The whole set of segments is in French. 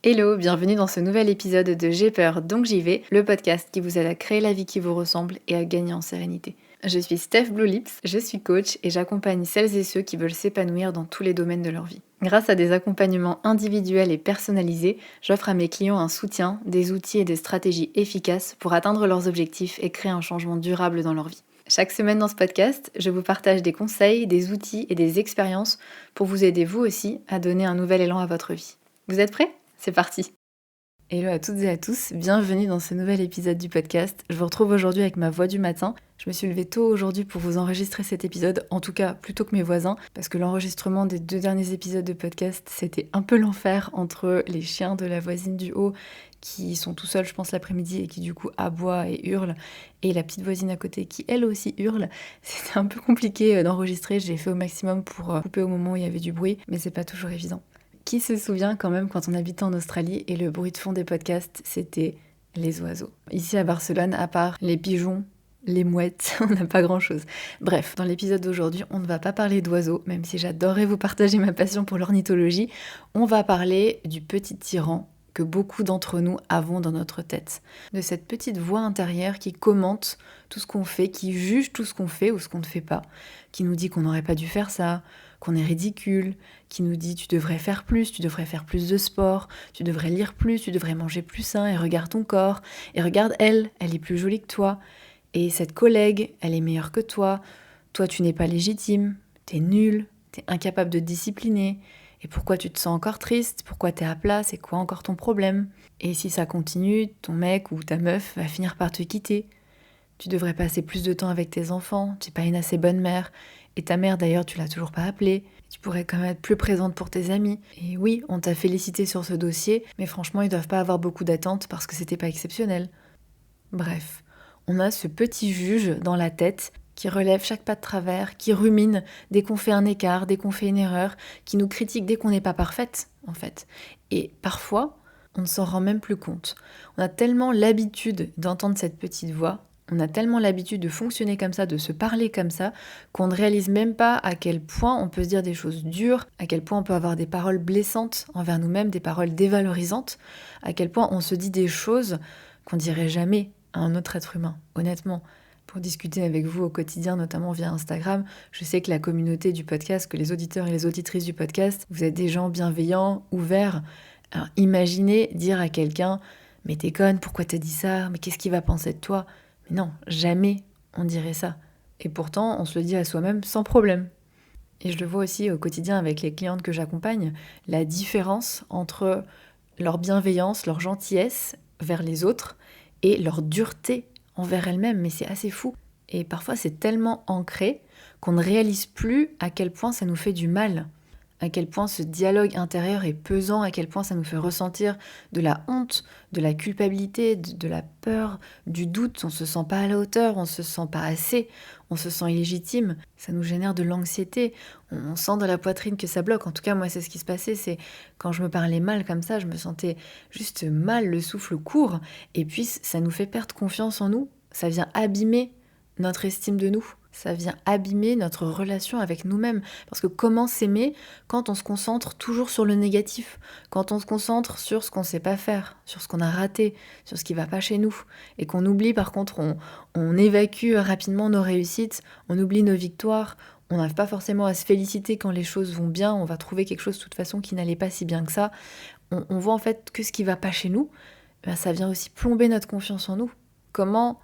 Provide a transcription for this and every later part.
Hello, bienvenue dans ce nouvel épisode de J'ai peur donc j'y vais, le podcast qui vous aide à créer la vie qui vous ressemble et à gagner en sérénité. Je suis Steph Blue Lips, je suis coach et j'accompagne celles et ceux qui veulent s'épanouir dans tous les domaines de leur vie. Grâce à des accompagnements individuels et personnalisés, j'offre à mes clients un soutien, des outils et des stratégies efficaces pour atteindre leurs objectifs et créer un changement durable dans leur vie. Chaque semaine dans ce podcast, je vous partage des conseils, des outils et des expériences pour vous aider vous aussi à donner un nouvel élan à votre vie. Vous êtes prêts ? C'est parti! Hello à toutes et à tous, bienvenue dans ce nouvel épisode du podcast. Je vous retrouve aujourd'hui avec ma voix du matin. Je me suis levée tôt aujourd'hui pour vous enregistrer cet épisode, en tout cas plus tôt que mes voisins, parce que l'enregistrement des 2 derniers épisodes de podcast, c'était un peu l'enfer entre les chiens de la voisine du haut qui sont tout seuls, je pense, l'après-midi et qui du coup aboient et hurlent, et la petite voisine à côté qui elle aussi hurle. C'était un peu compliqué d'enregistrer, j'ai fait au maximum pour couper au moment où il y avait du bruit, mais c'est pas toujours évident. Qui se souvient quand même quand on habitait en Australie et le bruit de fond des podcasts, c'était les oiseaux. Ici à Barcelone, à part les pigeons, les mouettes, on n'a pas grand-chose. Bref, dans l'épisode d'aujourd'hui, on ne va pas parler d'oiseaux, même si j'adorerais vous partager ma passion pour l'ornithologie. On va parler du petit tyran que beaucoup d'entre nous avons dans notre tête. De cette petite voix intérieure qui commente tout ce qu'on fait, qui juge tout ce qu'on fait ou ce qu'on ne fait pas, qui nous dit qu'on n'aurait pas dû faire ça, qu'on est ridicule, qui nous dit tu devrais faire plus de sport, tu devrais lire plus, tu devrais manger plus sain, et regarde ton corps, et regarde elle est plus jolie que toi, et cette collègue, elle est meilleure que toi tu n'es pas légitime, t'es nul, t'es incapable de te discipliner, et pourquoi tu te sens encore triste, pourquoi t'es à plat, c'est quoi encore ton problème? Et si ça continue, ton mec ou ta meuf va finir par te quitter. Tu devrais passer plus de temps avec tes enfants, tu n'es pas une assez bonne mère. Et ta mère d'ailleurs, tu l'as toujours pas appelée. Tu pourrais quand même être plus présente pour tes amis. Et oui, on t'a félicité sur ce dossier, mais franchement, ils doivent pas avoir beaucoup d'attentes parce que c'était pas exceptionnel. Bref, on a ce petit juge dans la tête qui relève chaque pas de travers, qui rumine dès qu'on fait un écart, dès qu'on fait une erreur, qui nous critique dès qu'on n'est pas parfaite, en fait. Et parfois, on ne s'en rend même plus compte. On a tellement l'habitude d'entendre cette petite voix, on a tellement l'habitude de fonctionner comme ça, de se parler comme ça, qu'on ne réalise même pas à quel point on peut se dire des choses dures, à quel point on peut avoir des paroles blessantes envers nous-mêmes, des paroles dévalorisantes, à quel point on se dit des choses qu'on dirait jamais à un autre être humain, honnêtement. Pour discuter avec vous au quotidien, notamment via Instagram, je sais que la communauté du podcast, que les auditeurs et les auditrices du podcast, vous êtes des gens bienveillants, ouverts. Alors imaginez dire à quelqu'un « Mais t'es conne, pourquoi t'as dit ça? Mais qu'est-ce qu'il va penser de toi ?» Mais non, jamais on dirait ça. Et pourtant, on se le dit à soi-même sans problème. Et je le vois aussi au quotidien avec les clientes que j'accompagne, la différence entre leur bienveillance, leur gentillesse vers les autres et leur dureté envers elles-mêmes. Mais c'est assez fou. Et parfois, c'est tellement ancré qu'on ne réalise plus à quel point ça nous fait du mal. À quel point ce dialogue intérieur est pesant, à quel point ça nous fait ressentir de la honte, de la culpabilité, de la peur, du doute. On se sent pas à la hauteur, on se sent pas assez, on se sent illégitime. Ça nous génère de l'anxiété, on sent dans la poitrine que ça bloque. En tout cas, moi, c'est ce qui se passait, c'est quand je me parlais mal comme ça, je me sentais juste mal, le souffle court. Et puis, ça nous fait perdre confiance en nous, ça vient abîmer notre estime de nous. Ça vient abîmer notre relation avec nous-mêmes. Parce que comment s'aimer quand on se concentre toujours sur le négatif, quand on se concentre sur ce qu'on ne sait pas faire, sur ce qu'on a raté, sur ce qui ne va pas chez nous, et qu'on oublie par contre, on évacue rapidement nos réussites, on oublie nos victoires, on n'arrive pas forcément à se féliciter quand les choses vont bien, on va trouver quelque chose de toute façon qui n'allait pas si bien que ça. On voit en fait que ce qui ne va pas chez nous, ça vient aussi plomber notre confiance en nous. Comment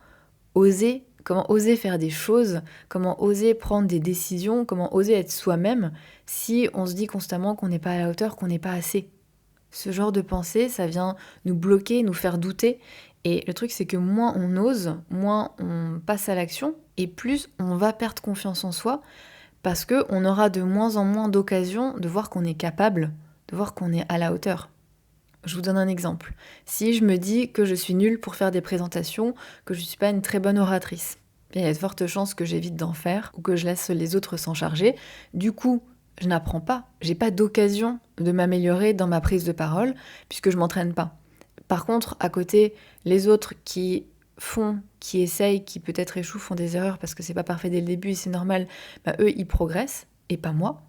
oser faire des choses, comment oser prendre des décisions, comment oser être soi-même si on se dit constamment qu'on n'est pas à la hauteur, qu'on n'est pas assez. Ce genre de pensée, ça vient nous bloquer, nous faire douter. Et le truc, c'est que moins on ose, moins on passe à l'action, et plus on va perdre confiance en soi, parce qu'on aura de moins en moins d'occasions de voir qu'on est capable, de voir qu'on est à la hauteur. Je vous donne un exemple. Si je me dis que je suis nulle pour faire des présentations, que je ne suis pas une très bonne oratrice, il y a de fortes chances que j'évite d'en faire ou que je laisse les autres s'en charger. Du coup, je n'apprends pas. J'ai pas d'occasion de m'améliorer dans ma prise de parole puisque je m'entraîne pas. Par contre, à côté, les autres qui font, qui essayent, qui peut-être échouent, font des erreurs parce que c'est pas parfait dès le début et c'est normal, eux, ils progressent et pas moi.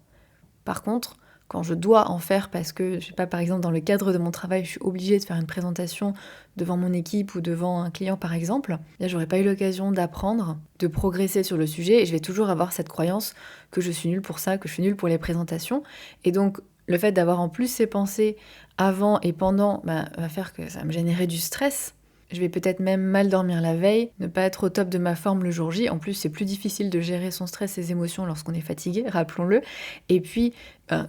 Par contre, quand je dois en faire parce que, je sais pas, par exemple, dans le cadre de mon travail, je suis obligée de faire une présentation devant mon équipe ou devant un client, par exemple, là, j'aurais pas eu l'occasion d'apprendre, de progresser sur le sujet et je vais toujours avoir cette croyance que je suis nulle pour ça, que je suis nulle pour les présentations. Et donc, le fait d'avoir en plus ces pensées avant et pendant va faire que ça va me générer du stress. Je vais peut-être même mal dormir la veille, ne pas être au top de ma forme le jour J. En plus, c'est plus difficile de gérer son stress, ses émotions lorsqu'on est fatigué, rappelons-le. Et puis,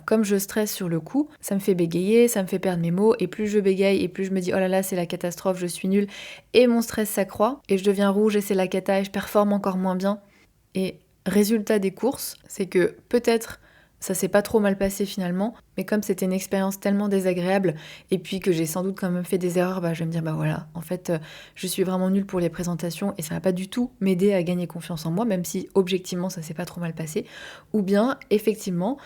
comme je stresse sur le coup, ça me fait bégayer, ça me fait perdre mes mots. Et plus je bégaye, et plus je me dis « Oh là là, c'est la catastrophe, je suis nulle ». Et mon stress s'accroît, et je deviens rouge, et c'est la cata, et je performe encore moins bien. Et résultat des courses, c'est que peut-être ça s'est pas trop mal passé finalement, mais comme c'était une expérience tellement désagréable, et puis que j'ai sans doute quand même fait des erreurs, je vais me dire, voilà, en fait, je suis vraiment nulle pour les présentations, et ça va pas du tout m'aider à gagner confiance en moi, même si objectivement ça s'est pas trop mal passé. Ou bien, effectivement,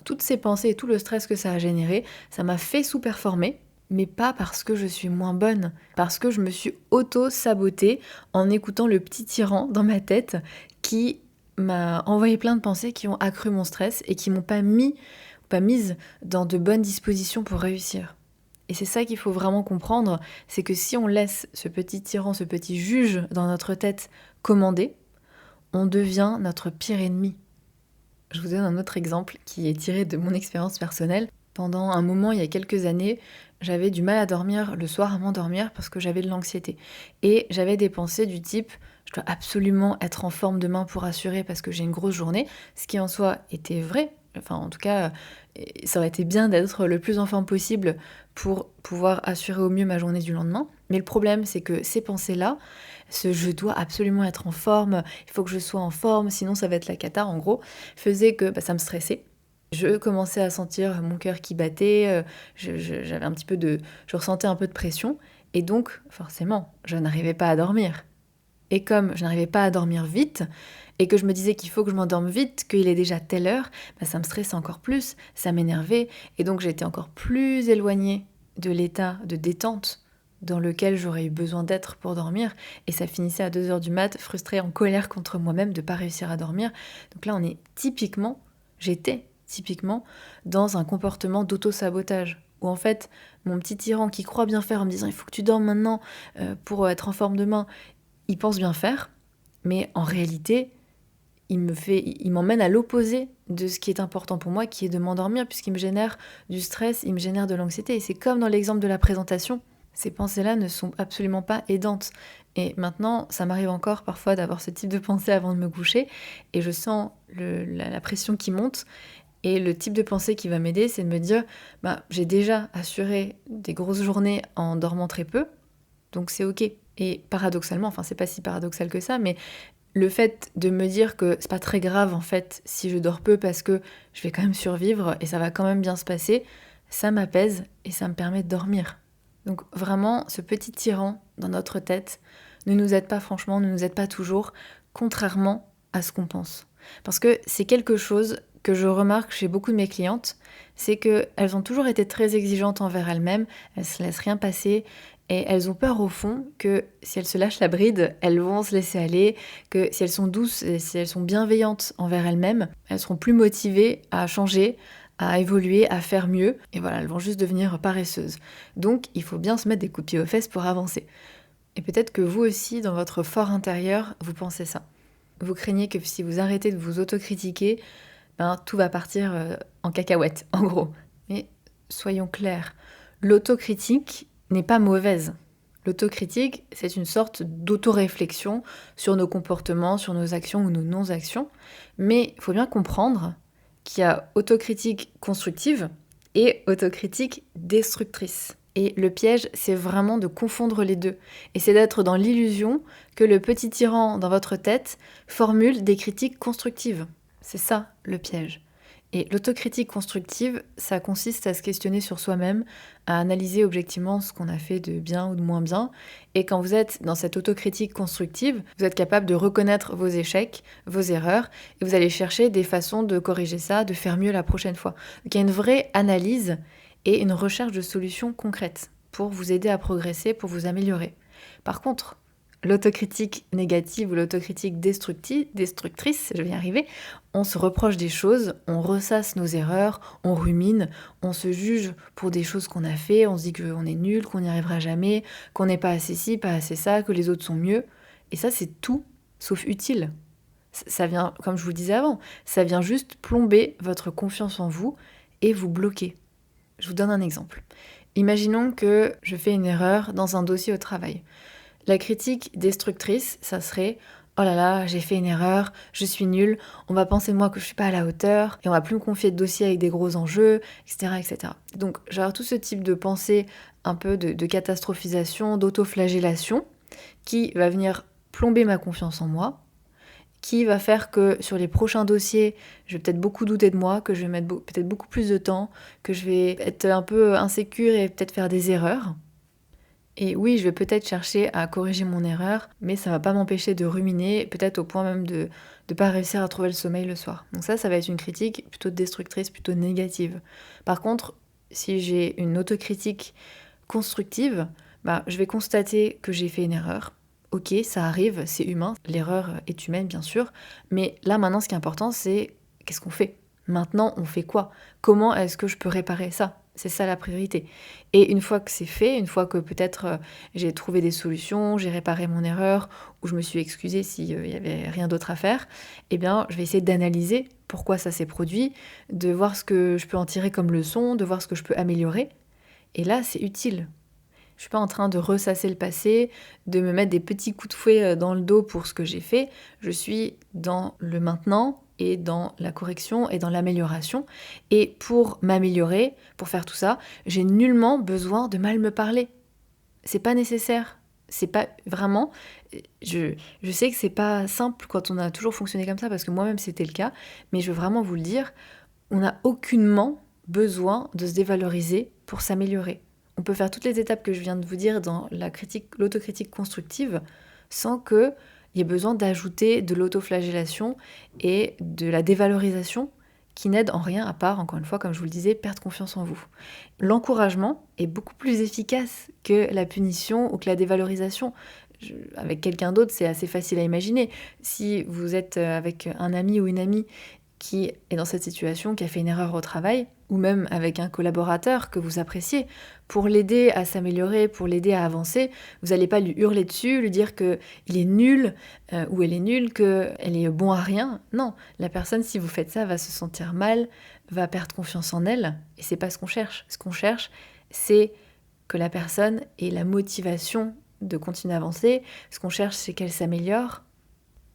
toutes ces pensées et tout le stress que ça a généré, ça m'a fait sous-performer, mais pas parce que je suis moins bonne, parce que je me suis auto-sabotée en écoutant le petit tyran dans ma tête qui m'a envoyé plein de pensées qui ont accru mon stress et qui m'ont pas mise dans de bonnes dispositions pour réussir. Et c'est ça qu'il faut vraiment comprendre, c'est que si on laisse ce petit tyran, ce petit juge dans notre tête commander, on devient notre pire ennemi. Je vous donne un autre exemple qui est tiré de mon expérience personnelle. Pendant un moment, il y a quelques années, j'avais du mal à dormir le soir à m'endormir parce que j'avais de l'anxiété. Et j'avais des pensées du type « je dois absolument être en forme demain pour assurer parce que j'ai une grosse journée », ce qui en soi était vrai. Enfin, en tout cas, ça aurait été bien d'être le plus en forme possible pour pouvoir assurer au mieux ma journée du lendemain. Mais le problème, c'est que ces pensées-là, ce « je dois absolument être en forme, il faut que je sois en forme, sinon ça va être la cata » en gros, faisait que ça me stressait. Je commençais à sentir mon cœur qui battait, j'avais un petit peu je ressentais un peu de pression, et donc forcément, je n'arrivais pas à dormir. Et comme je n'arrivais pas à dormir vite, et que je me disais qu'il faut que je m'endorme vite, qu'il est déjà telle heure, ça me stressait encore plus, ça m'énervait, et donc j'étais encore plus éloignée de l'état de détente dans lequel j'aurais eu besoin d'être pour dormir, et ça finissait à 2h du mat, frustrée, en colère contre moi-même de ne pas réussir à dormir. Donc là, j'étais typiquement dans un comportement d'auto-sabotage, où en fait, mon petit tyran qui croit bien faire en me disant « il faut que tu dormes maintenant pour être en forme demain », il pense bien faire, mais en réalité, il m'emmène à l'opposé de ce qui est important pour moi, qui est de m'endormir, puisqu'il me génère du stress, il me génère de l'anxiété. Et c'est comme dans l'exemple de la présentation, ces pensées-là ne sont absolument pas aidantes. Et maintenant, ça m'arrive encore parfois d'avoir ce type de pensée avant de me coucher, et je sens la pression qui monte. Et le type de pensée qui va m'aider, c'est de me dire j'ai déjà assuré des grosses journées en dormant très peu, donc c'est ok. Et paradoxalement, c'est pas si paradoxal que ça, mais le fait de me dire que c'est pas très grave en fait si je dors peu parce que je vais quand même survivre et ça va quand même bien se passer, ça m'apaise et ça me permet de dormir. Donc vraiment, ce petit tyran dans notre tête ne nous aide pas franchement, ne nous aide pas toujours, contrairement à ce qu'on pense. Parce que c'est quelque chose que je remarque chez beaucoup de mes clientes, c'est qu'elles ont toujours été très exigeantes envers elles-mêmes, elles se laissent rien passer, et elles ont peur au fond que si elles se lâchent la bride, elles vont se laisser aller, que si elles sont douces et si elles sont bienveillantes envers elles-mêmes, elles seront plus motivées à changer, à évoluer, à faire mieux, et voilà, elles vont juste devenir paresseuses. Donc il faut bien se mettre des coups de pied aux fesses pour avancer. Et peut-être que vous aussi, dans votre fort intérieur, vous pensez ça. Vous craignez que si vous arrêtez de vous autocritiquer, tout va partir en cacahuète, en gros. Mais soyons clairs, l'autocritique n'est pas mauvaise. L'autocritique, c'est une sorte d'autoréflexion sur nos comportements, sur nos actions ou nos non-actions. Mais il faut bien comprendre qu'il y a autocritique constructive et autocritique destructrice. Et le piège, c'est vraiment de confondre les deux. Et c'est d'être dans l'illusion que le petit tyran dans votre tête formule des critiques constructives. C'est ça, le piège. Et l'autocritique constructive, ça consiste à se questionner sur soi-même, à analyser objectivement ce qu'on a fait de bien ou de moins bien. Et quand vous êtes dans cette autocritique constructive, vous êtes capable de reconnaître vos échecs, vos erreurs, et vous allez chercher des façons de corriger ça, de faire mieux la prochaine fois. Donc il y a une vraie analyse et une recherche de solutions concrètes pour vous aider à progresser, pour vous améliorer. Par contre, L'autocritique négative ou l'autocritique destructrice, je vais y arriver, on se reproche des choses, on ressasse nos erreurs, on rumine, on se juge pour des choses qu'on a fait, on se dit qu'on est nul, qu'on n'y arrivera jamais, qu'on n'est pas assez ci, pas assez ça, que les autres sont mieux. Et ça, c'est tout sauf utile. Ça vient, comme je vous le disais avant, ça vient juste plomber votre confiance en vous et vous bloquer. Je vous donne un exemple. Imaginons que je fais une erreur dans un dossier au travail. La critique destructrice, ça serait « Oh là là, j'ai fait une erreur, je suis nulle, on va penser de moi que je suis pas à la hauteur, et on va plus me confier de dossiers avec des gros enjeux, etc. etc. » Donc j'ai tout ce type de pensée un peu de catastrophisation, d'autoflagellation, qui va venir plomber ma confiance en moi, qui va faire que sur les prochains dossiers, je vais peut-être beaucoup douter de moi, que je vais mettre peut-être beaucoup plus de temps, que je vais être un peu insécure et peut-être faire des erreurs. Et oui, je vais peut-être chercher à corriger mon erreur, mais ça ne va pas m'empêcher de ruminer, peut-être au point même de ne pas réussir à trouver le sommeil le soir. Donc ça va être une critique plutôt destructrice, plutôt négative. Par contre, si j'ai une autocritique constructive, je vais constater que j'ai fait une erreur. Ok, ça arrive, c'est humain, l'erreur est humaine bien sûr, mais là maintenant ce qui est important c'est qu'est-ce qu'on fait ? Maintenant on fait quoi ? Comment est-ce que je peux réparer ça ? C'est ça la priorité. Et une fois que c'est fait, une fois que peut-être j'ai trouvé des solutions, j'ai réparé mon erreur, ou je me suis excusée s'il n'y avait rien d'autre à faire, eh bien je vais essayer d'analyser pourquoi ça s'est produit, de voir ce que je peux en tirer comme leçon, de voir ce que je peux améliorer. Et là c'est utile. Je suis pas en train de ressasser le passé, de me mettre des petits coups de fouet dans le dos pour ce que j'ai fait. Je suis dans le maintenant et dans la correction et dans l'amélioration. Et pour m'améliorer, pour faire tout ça, j'ai nullement besoin de mal me parler. C'est pas nécessaire. C'est pas vraiment. Je sais que c'est pas simple quand on a toujours fonctionné comme ça, parce que moi-même c'était le cas, mais je veux vraiment vous le dire, on n'a aucunement besoin de se dévaloriser pour s'améliorer. On peut faire toutes les étapes que je viens de vous dire dans l'autocritique constructive sans qu'il y ait besoin d'ajouter de l'autoflagellation et de la dévalorisation qui n'aide en rien à part, encore une fois, comme je vous le disais, perdre confiance en vous. L'encouragement est beaucoup plus efficace que la punition ou que la dévalorisation. Avec quelqu'un d'autre, c'est assez facile à imaginer. Si vous êtes avec un ami ou une amie qui est dans cette situation, qui a fait une erreur au travail, ou même avec un collaborateur que vous appréciez, pour l'aider à s'améliorer, pour l'aider à avancer, vous n'allez pas lui hurler dessus, lui dire qu'il est nul ou elle est nulle, qu'elle est bon à rien. Non, la personne, si vous faites ça, va se sentir mal, va perdre confiance en elle, et c'est pas ce qu'on cherche. Ce qu'on cherche, c'est que la personne ait la motivation de continuer à avancer. Ce qu'on cherche, c'est qu'elle s'améliore.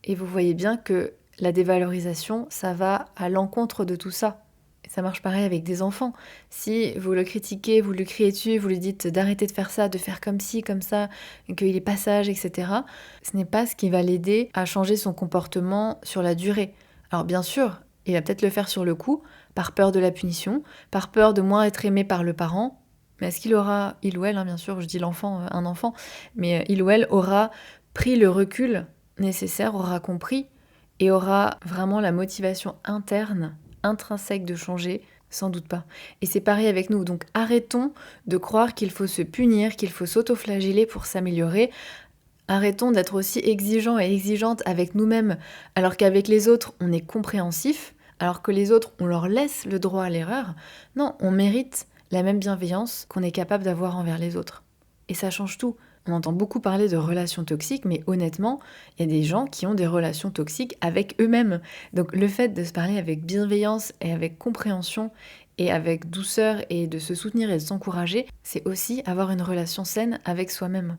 Et vous voyez bien que la dévalorisation, ça va à l'encontre de tout ça. Et ça marche pareil avec des enfants. Si vous le critiquez, vous lui criez dessus, vous lui dites d'arrêter de faire ça, de faire comme ci, comme ça, qu'il est pas sage, etc., ce n'est pas ce qui va l'aider à changer son comportement sur la durée. Alors bien sûr, il va peut-être le faire sur le coup, par peur de la punition, par peur de moins être aimé par le parent, mais est-ce qu'il aura, il ou elle, bien sûr, je dis l'enfant, un enfant, mais il ou elle aura pris le recul nécessaire, aura compris et aura vraiment la motivation interne, intrinsèque de changer? Sans doute pas. Et c'est pareil avec nous. Donc arrêtons de croire qu'il faut se punir, qu'il faut s'autoflageller pour s'améliorer. Arrêtons d'être aussi exigeants et exigeantes avec nous-mêmes, alors qu'avec les autres, on est compréhensif, alors que les autres, on leur laisse le droit à l'erreur. Non, on mérite la même bienveillance qu'on est capable d'avoir envers les autres. Et ça change tout. On entend beaucoup parler de relations toxiques, mais honnêtement, il y a des gens qui ont des relations toxiques avec eux-mêmes. Donc le fait de se parler avec bienveillance et avec compréhension et avec douceur et de se soutenir et de s'encourager, c'est aussi avoir une relation saine avec soi-même.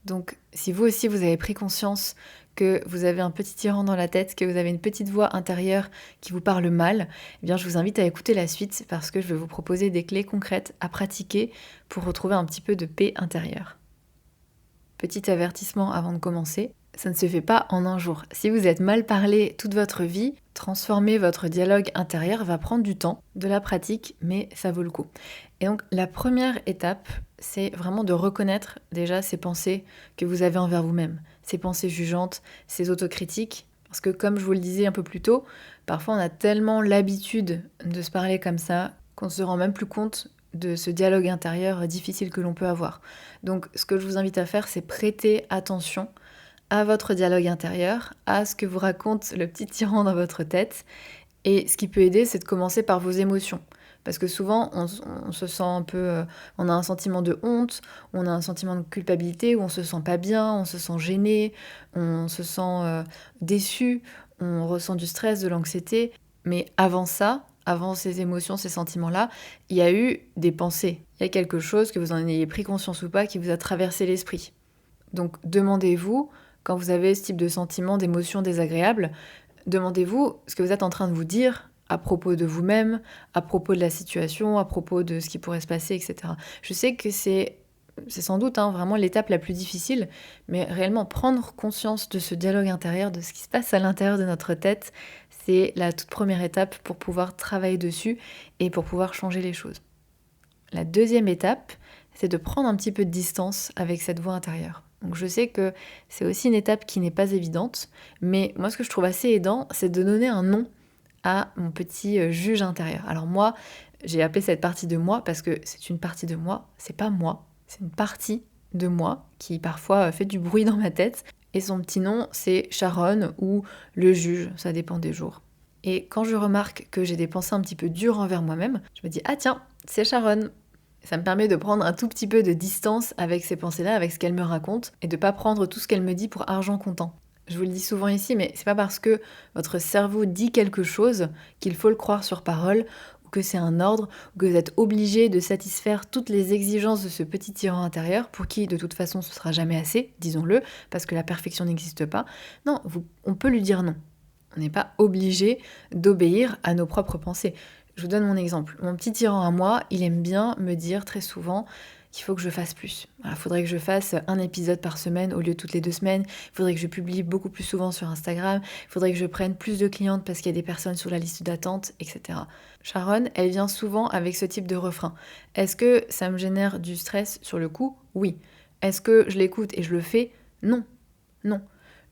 Donc si vous aussi vous avez pris conscience que vous avez un petit tyran dans la tête, que vous avez une petite voix intérieure qui vous parle mal, eh bien je vous invite à écouter la suite parce que je vais vous proposer des clés concrètes à pratiquer pour retrouver un petit peu de paix intérieure. Petit avertissement avant de commencer, ça ne se fait pas en un jour. Si vous êtes mal parlé toute votre vie, transformer votre dialogue intérieur va prendre du temps, de la pratique, mais ça vaut le coup. Et donc la première étape, c'est vraiment de reconnaître déjà ces pensées que vous avez envers vous-même, ces pensées jugeantes, ces autocritiques. Parce que comme je vous le disais un peu plus tôt, parfois on a tellement l'habitude de se parler comme ça qu'on ne se rend même plus compte de ce dialogue intérieur difficile que l'on peut avoir. Donc ce que je vous invite à faire, c'est prêter attention à votre dialogue intérieur, à ce que vous raconte le petit tyran dans votre tête. Et ce qui peut aider, c'est de commencer par vos émotions. Parce que souvent, on se sent un peu... on a un sentiment de honte, on a un sentiment de culpabilité, où on se sent pas bien, on se sent gêné, on se sent déçu, on ressent du stress, de l'anxiété. Mais avant ça, avant ces émotions, ces sentiments-là, il y a eu des pensées. Il y a quelque chose, que vous en ayez pris conscience ou pas, qui vous a traversé l'esprit. Donc demandez-vous, quand vous avez ce type de sentiment, d'émotions désagréables, demandez-vous ce que vous êtes en train de vous dire à propos de vous-même, à propos de la situation, à propos de ce qui pourrait se passer, etc. Je sais que c'est sans doute vraiment l'étape la plus difficile, mais réellement prendre conscience de ce dialogue intérieur, de ce qui se passe à l'intérieur de notre tête, c'est la toute première étape pour pouvoir travailler dessus et pour pouvoir changer les choses. La deuxième étape, c'est de prendre un petit peu de distance avec cette voix intérieure. Donc je sais que c'est aussi une étape qui n'est pas évidente, mais moi ce que je trouve assez aidant, c'est de donner un nom à mon petit juge intérieur. Alors moi, j'ai appelé cette partie de moi parce que c'est une partie de moi, c'est pas moi, c'est une partie de moi qui parfois fait du bruit dans ma tête. Et son petit nom, c'est Sharon ou le juge, ça dépend des jours. Et quand je remarque que j'ai des pensées un petit peu dures envers moi-même, je me dis « Ah tiens, c'est Sharon !» Ça me permet de prendre un tout petit peu de distance avec ces pensées-là, avec ce qu'elle me raconte, et de pas prendre tout ce qu'elle me dit pour argent comptant. Je vous le dis souvent ici, mais c'est pas parce que votre cerveau dit quelque chose qu'il faut le croire sur parole, ou que c'est un ordre, ou que vous êtes obligé de satisfaire toutes les exigences de ce petit tyran intérieur, pour qui de toute façon ce sera jamais assez, disons-le, parce que la perfection n'existe pas. Non, on peut lui dire non. On n'est pas obligé d'obéir à nos propres pensées. Je vous donne mon exemple. Mon petit tyran à moi, il aime bien me dire très souvent qu'il faut que je fasse plus. Il faudrait que je fasse un épisode par semaine au lieu de toutes les 2 semaines. Il faudrait que je publie beaucoup plus souvent sur Instagram. Il faudrait que je prenne plus de clientes parce qu'il y a des personnes sur la liste d'attente, etc. Sharon, elle vient souvent avec ce type de refrain. Est-ce que ça me génère du stress sur le coup ? Oui. Est-ce que je l'écoute et je le fais ? Non. Non.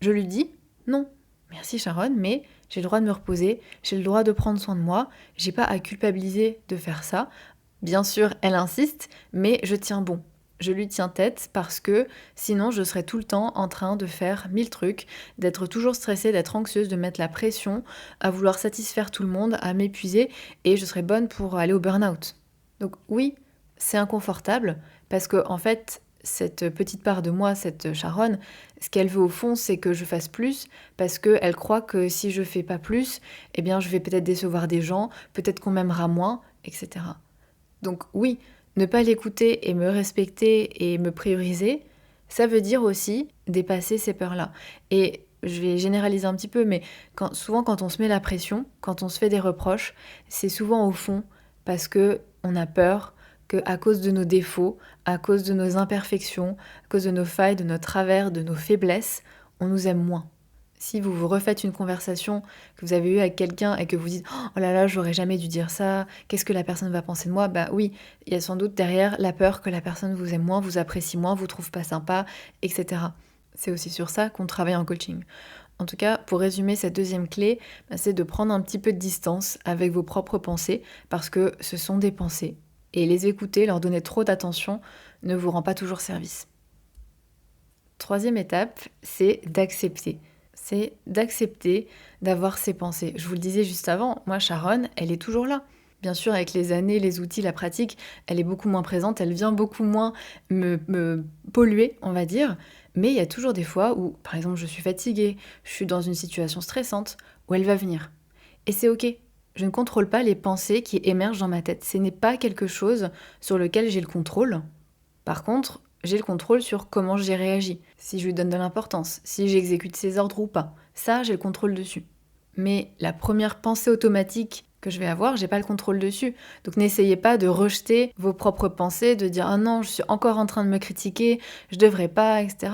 Je lui dis non. Merci Sharon, mais j'ai le droit de me reposer, j'ai le droit de prendre soin de moi, j'ai pas à culpabiliser de faire ça. Bien sûr, elle insiste, mais je tiens bon. Je lui tiens tête parce que sinon je serais tout le temps en train de faire 1000 trucs, d'être toujours stressée, d'être anxieuse, de mettre la pression, à vouloir satisfaire tout le monde, à m'épuiser et je serais bonne pour aller au burn-out. Donc oui, c'est inconfortable parce que en fait, cette petite part de moi, cette Sharon, ce qu'elle veut au fond, c'est que je fasse plus parce qu'elle croit que si je fais pas plus, eh bien je vais peut-être décevoir des gens, peut-être qu'on m'aimera moins, etc. Donc oui, ne pas l'écouter et me respecter et me prioriser, ça veut dire aussi dépasser ces peurs-là. Et je vais généraliser un petit peu, mais souvent quand on se met la pression, quand on se fait des reproches, c'est souvent au fond parce que on a peur qu'à cause de nos défauts, à cause de nos imperfections, à cause de nos failles, de nos travers, de nos faiblesses, on nous aime moins. Si vous vous refaites une conversation que vous avez eue avec quelqu'un et que vous dites « Oh là là, j'aurais jamais dû dire ça, qu'est-ce que la personne va penser de moi ?» Bah oui, il y a sans doute derrière la peur que la personne vous aime moins, vous apprécie moins, vous trouve pas sympa, etc. C'est aussi sur ça qu'on travaille en coaching. En tout cas, pour résumer, cette deuxième clé, c'est de prendre un petit peu de distance avec vos propres pensées parce que ce sont des pensées. Et les écouter, leur donner trop d'attention, ne vous rend pas toujours service. Troisième étape, c'est d'accepter. C'est d'accepter d'avoir ces pensées. Je vous le disais juste avant, moi Sharon, elle est toujours là. Bien sûr, avec les années, les outils, la pratique, elle est beaucoup moins présente, elle vient beaucoup moins me polluer, on va dire. Mais il y a toujours des fois où, par exemple, je suis fatiguée, je suis dans une situation stressante, où elle va venir. Et c'est ok. Je ne contrôle pas les pensées qui émergent dans ma tête. Ce n'est pas quelque chose sur lequel j'ai le contrôle. Par contre, j'ai le contrôle sur comment j'y réagis, si je lui donne de l'importance, si j'exécute ses ordres ou pas. Ça, j'ai le contrôle dessus. Mais la première pensée automatique que je vais avoir, j'ai pas le contrôle dessus. Donc n'essayez pas de rejeter vos propres pensées, de dire « Ah non, je suis encore en train de me critiquer, je devrais pas, etc. »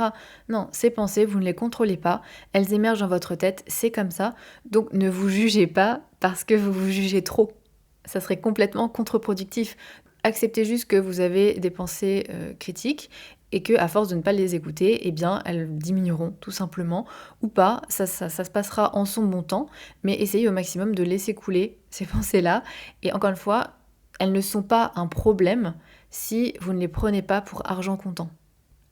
Non, ces pensées, vous ne les contrôlez pas, elles émergent dans votre tête, c'est comme ça. Donc ne vous jugez pas parce que vous vous jugez trop. Ça serait complètement contre-productif. Acceptez juste que vous avez des pensées critiques et que à force de ne pas les écouter, eh bien, elles diminueront tout simplement ou pas. Ça se passera en son bon temps, mais essayez au maximum de laisser couler ces pensées-là. Et encore une fois, elles ne sont pas un problème si vous ne les prenez pas pour argent comptant.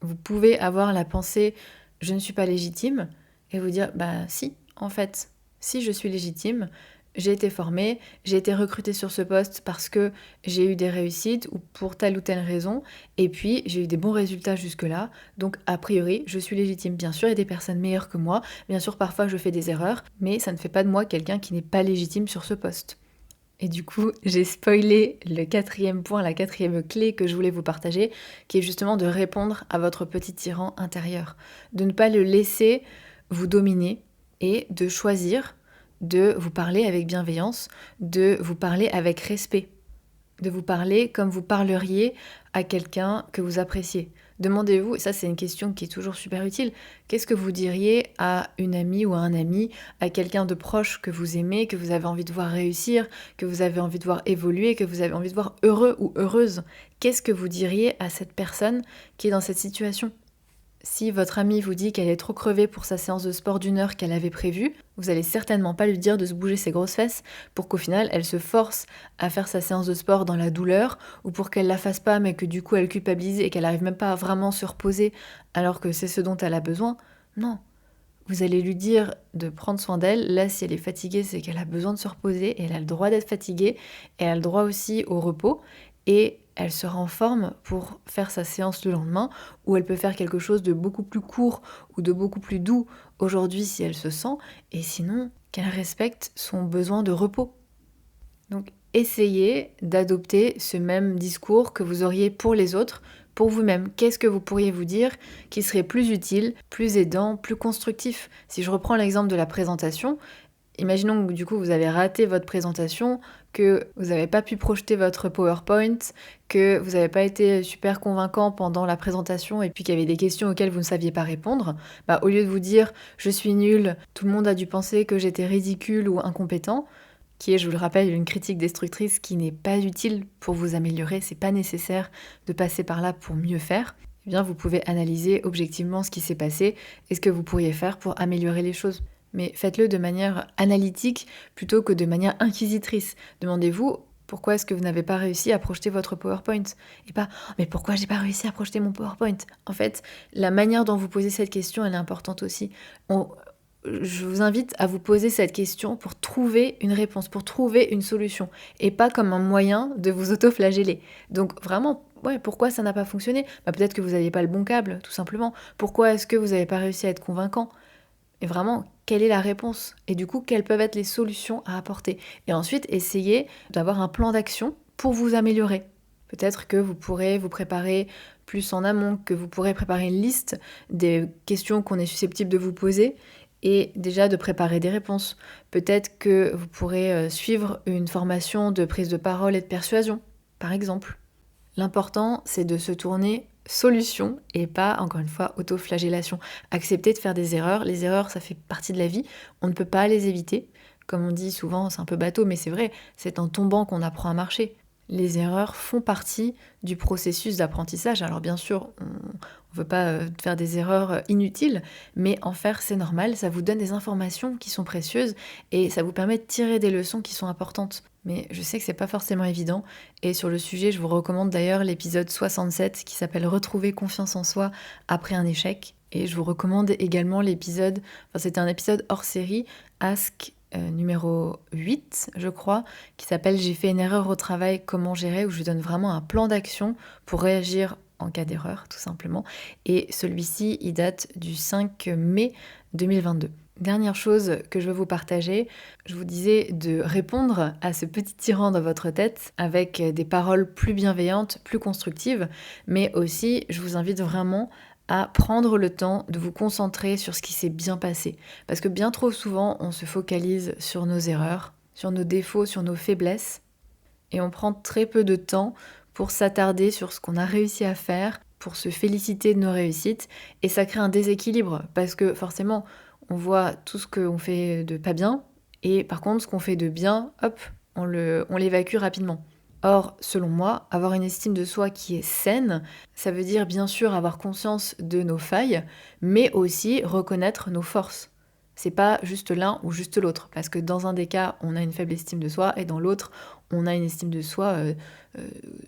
Vous pouvez avoir la pensée je ne suis pas légitime, et vous dire bah si, en fait, si je suis légitime, j'ai été formée, j'ai été recrutée sur ce poste parce que j'ai eu des réussites ou pour telle ou telle raison, et puis j'ai eu des bons résultats jusque-là, donc a priori, je suis légitime. Bien sûr, il y a des personnes meilleures que moi, bien sûr, parfois je fais des erreurs, mais ça ne fait pas de moi quelqu'un qui n'est pas légitime sur ce poste. Et du coup, j'ai spoilé le 4e point, la 4e clé que je voulais vous partager, qui est justement de répondre à votre petit tyran intérieur. De ne pas le laisser vous dominer et de choisir de vous parler avec bienveillance, de vous parler avec respect, de vous parler comme vous parleriez à quelqu'un que vous appréciez. Demandez-vous, et ça c'est une question qui est toujours super utile, qu'est-ce que vous diriez à une amie ou à un ami, à quelqu'un de proche que vous aimez, que vous avez envie de voir réussir, que vous avez envie de voir évoluer, que vous avez envie de voir heureux ou heureuse? Qu'est-ce que vous diriez à cette personne qui est dans cette situation? Si votre amie vous dit qu'elle est trop crevée pour sa séance de sport d'1 heure qu'elle avait prévue, vous allez certainement pas lui dire de se bouger ses grosses fesses pour qu'au final elle se force à faire sa séance de sport dans la douleur, ou pour qu'elle la fasse pas mais que du coup elle culpabilise et qu'elle arrive même pas à vraiment se reposer alors que c'est ce dont elle a besoin. Non. Vous allez lui dire de prendre soin d'elle. Là, si elle est fatiguée, c'est qu'elle a besoin de se reposer et elle a le droit d'être fatiguée et elle a le droit aussi au repos. Et elle sera en forme pour faire sa séance le lendemain, ou elle peut faire quelque chose de beaucoup plus court ou de beaucoup plus doux aujourd'hui si elle se sent, et sinon qu'elle respecte son besoin de repos. Donc essayez d'adopter ce même discours que vous auriez pour les autres, pour vous-même. Qu'est-ce que vous pourriez vous dire qui serait plus utile, plus aidant, plus constructif? Si je reprends l'exemple de la présentation, imaginons que du coup vous avez raté votre présentation, que vous n'avez pas pu projeter votre PowerPoint, que vous n'avez pas été super convaincant pendant la présentation et puis qu'il y avait des questions auxquelles vous ne saviez pas répondre, bah, au lieu de vous dire je suis nul, tout le monde a dû penser que j'étais ridicule ou incompétent, qui est, je vous le rappelle, une critique destructrice qui n'est pas utile pour vous améliorer, c'est pas nécessaire de passer par là pour mieux faire, eh bien vous pouvez analyser objectivement ce qui s'est passé et ce que vous pourriez faire pour améliorer les choses. Mais faites-le de manière analytique plutôt que de manière inquisitrice. Demandez-vous pourquoi est-ce que vous n'avez pas réussi à projeter votre PowerPoint? Et pas mais pourquoi j'ai pas réussi à projeter mon PowerPoint? En fait, la manière dont vous posez cette question, elle est importante aussi. Je vous invite à vous poser cette question pour trouver une réponse, pour trouver une solution, et pas comme un moyen de vous auto-flageller. Donc vraiment, ouais, pourquoi ça n'a pas fonctionné? Bah, peut-être que vous n'aviez pas le bon câble, tout simplement. Pourquoi est-ce que vous n'avez pas réussi à être convaincant? Et vraiment, quelle est la réponse? Et du coup, quelles peuvent être les solutions à apporter? Et ensuite, essayez d'avoir un plan d'action pour vous améliorer. Peut-être que vous pourrez vous préparer plus en amont, que vous pourrez préparer une liste des questions qu'on est susceptible de vous poser et déjà de préparer des réponses. Peut-être que vous pourrez suivre une formation de prise de parole et de persuasion, par exemple. L'important, c'est de se tourner solution et pas, encore une fois, autoflagellation. Accepter de faire des erreurs. Les erreurs, ça fait partie de la vie. On ne peut pas les éviter. Comme on dit souvent, c'est un peu bateau, mais c'est vrai, c'est en tombant qu'on apprend à marcher. Les erreurs font partie du processus d'apprentissage. Alors bien sûr, on ne veut pas faire des erreurs inutiles, mais en faire, c'est normal. Ça vous donne des informations qui sont précieuses et ça vous permet de tirer des leçons qui sont importantes. Mais je sais que c'est pas forcément évident. Et sur le sujet, je vous recommande d'ailleurs l'épisode 67 qui s'appelle Retrouver confiance en soi après un échec. Et je vous recommande également l'épisode, enfin c'était un épisode hors série, Ask numéro 8, je crois, qui s'appelle J'ai fait une erreur au travail, comment gérer, où je donne vraiment un plan d'action pour réagir en cas d'erreur, tout simplement. Et celui-ci, il date du 5 mai 2022. Dernière chose que je veux vous partager, je vous disais de répondre à ce petit tyran dans votre tête avec des paroles plus bienveillantes, plus constructives, mais aussi je vous invite vraiment à prendre le temps de vous concentrer sur ce qui s'est bien passé. Parce que bien trop souvent, on se focalise sur nos erreurs, sur nos défauts, sur nos faiblesses, et on prend très peu de temps pour s'attarder sur ce qu'on a réussi à faire, pour se féliciter de nos réussites, et ça crée un déséquilibre, parce que forcément, on voit tout ce qu'on fait de pas bien, et par contre, ce qu'on fait de bien, hop, on l'évacue rapidement. Or, selon moi, avoir une estime de soi qui est saine, ça veut dire bien sûr avoir conscience de nos failles, mais aussi reconnaître nos forces. C'est pas juste l'un ou juste l'autre, parce que dans un des cas, on a une faible estime de soi, et dans l'autre, on a une estime de soi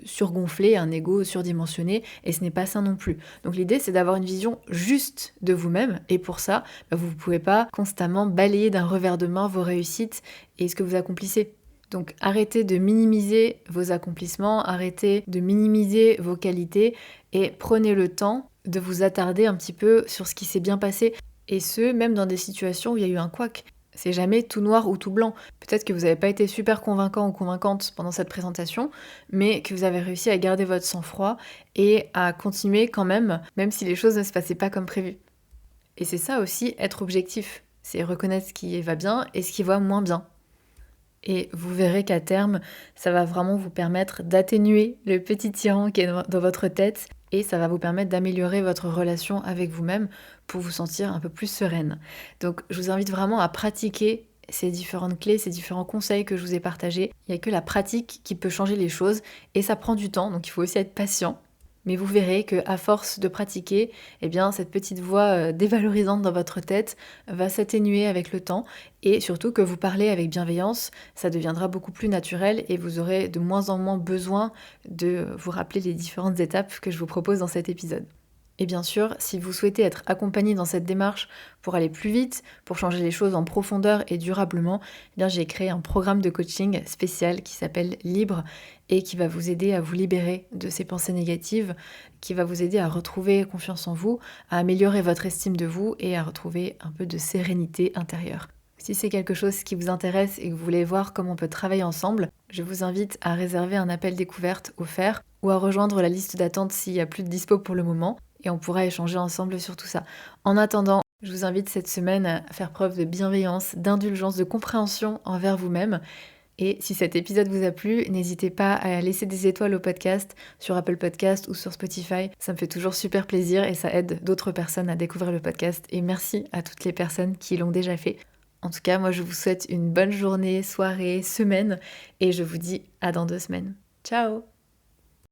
surgonflée, un ego surdimensionné, et ce n'est pas ça non plus. Donc l'idée, c'est d'avoir une vision juste de vous-même, et pour ça, vous ne pouvez pas constamment balayer d'un revers de main vos réussites et ce que vous accomplissez. Donc arrêtez de minimiser vos accomplissements, arrêtez de minimiser vos qualités, et prenez le temps de vous attarder un petit peu sur ce qui s'est bien passé, et ce, même dans des situations où il y a eu un couac. C'est jamais tout noir ou tout blanc. Peut-être que vous n'avez pas été super convaincant ou convaincante pendant cette présentation, mais que vous avez réussi à garder votre sang-froid et à continuer quand même si les choses ne se passaient pas comme prévu. Et c'est ça aussi, être objectif. C'est reconnaître ce qui va bien et ce qui va moins bien. Et vous verrez qu'à terme, ça va vraiment vous permettre d'atténuer le petit tyran qui est dans votre tête, et ça va vous permettre d'améliorer votre relation avec vous-même pour vous sentir un peu plus sereine. Donc je vous invite vraiment à pratiquer ces différentes clés, ces différents conseils que je vous ai partagés. Il n'y a que la pratique qui peut changer les choses, et ça prend du temps, donc il faut aussi être patient. Mais vous verrez qu'à force de pratiquer, eh bien, cette petite voix dévalorisante dans votre tête va s'atténuer avec le temps, et surtout que vous parlez avec bienveillance, ça deviendra beaucoup plus naturel et vous aurez de moins en moins besoin de vous rappeler les différentes étapes que je vous propose dans cet épisode. Et bien sûr, si vous souhaitez être accompagné dans cette démarche pour aller plus vite, pour changer les choses en profondeur et durablement, eh bien j'ai créé un programme de coaching spécial qui s'appelle Libre et qui va vous aider à vous libérer de ces pensées négatives, qui va vous aider à retrouver confiance en vous, à améliorer votre estime de vous et à retrouver un peu de sérénité intérieure. Si c'est quelque chose qui vous intéresse et que vous voulez voir comment on peut travailler ensemble, je vous invite à réserver un appel découverte offert ou à rejoindre la liste d'attente s'il n'y a plus de dispo pour le moment, et on pourra échanger ensemble sur tout ça. En attendant, je vous invite cette semaine à faire preuve de bienveillance, d'indulgence, de compréhension envers vous-même. Et si cet épisode vous a plu, n'hésitez pas à laisser des étoiles au podcast sur Apple Podcast ou sur Spotify. Ça me fait toujours super plaisir et ça aide d'autres personnes à découvrir le podcast. Et merci à toutes les personnes qui l'ont déjà fait. En tout cas, moi je vous souhaite une bonne journée, soirée, semaine, et je vous dis à dans 2 semaines. Ciao!